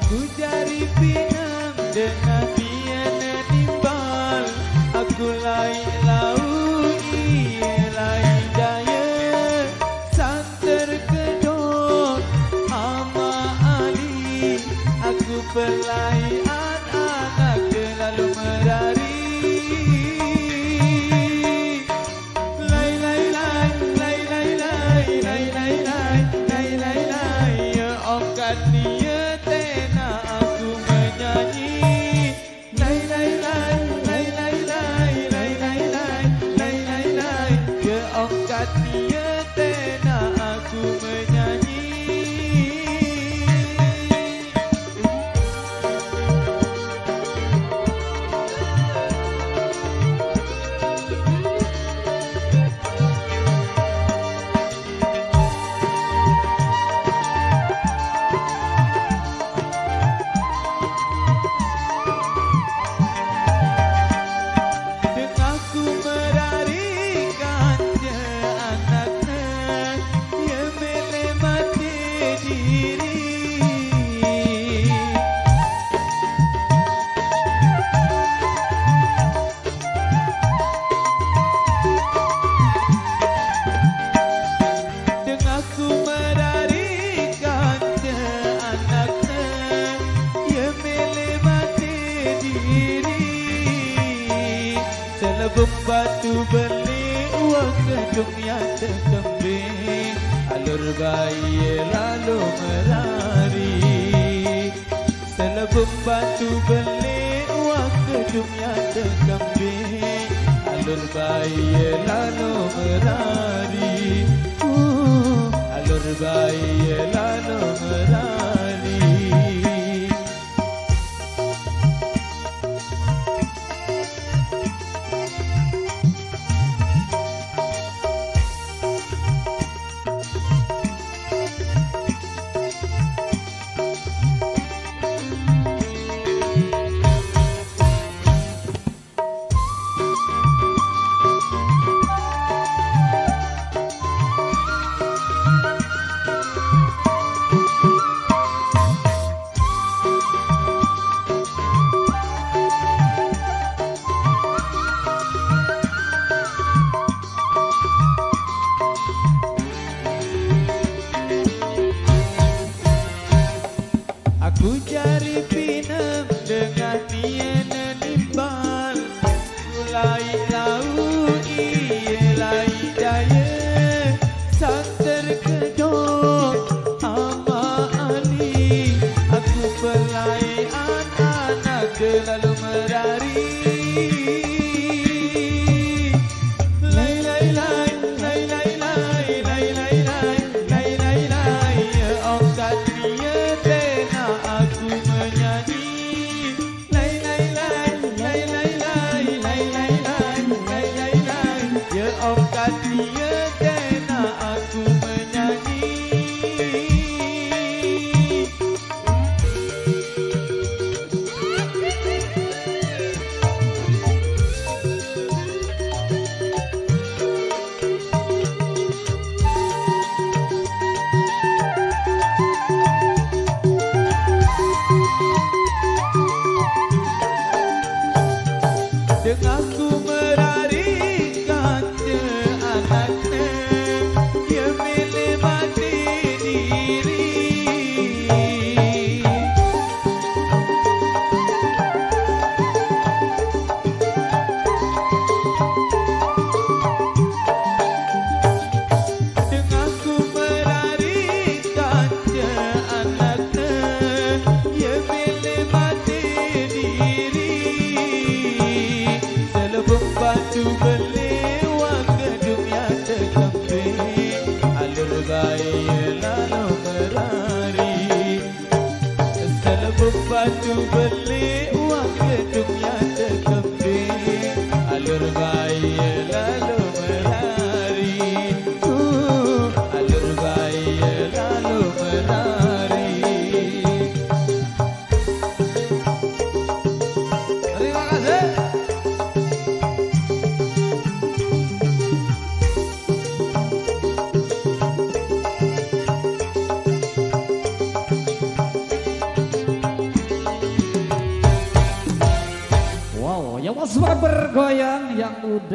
Aku jari pinang dengan dia nimbal. Aku lai lau iye lai daya. Santer kedok ama Ali. Aku pelai anak lalu merari. Lai lai lai lai lai lai lai lai lai lai lai lai. Ya okat dia tena aku menyanyi. Lai lai lai lai lai lai lai lai lai lai lai lai. Ya okat dia tena aku menyanyi. Batu beli uang gedung yang terkembing. Alur bayi lalu merari. Selebum batu beli uang gedung yang terkembing. Alur bayi lalu merari. Alur bayi lalu merari. Aku jari pinang dengan dia nimbal. Mulai lau iye lai daya. Santer kedok ama Ali. Aku pelai anak lalu merari. Lai lai lai lai lai lai lai lai lai lai lai lai. Ya okat dia tena aku menyanyi. Lai lai lai lai lai lai lai lai lai lai lai lai. Ya okat dia tena aku menyanyi. Denganku merarikan anaknya. Dia milih mati diri. Denganku merarikan anaknya. Dia milih mati diri. Batu beli uang gedung yang terkembing. Alur bayi lalu merari. Selebum batu beli uang gedung yang terkembing. Alur bayi lalu merari. Alur bayi lalu merari. Terima kasih. semangat bergoyang yang muda.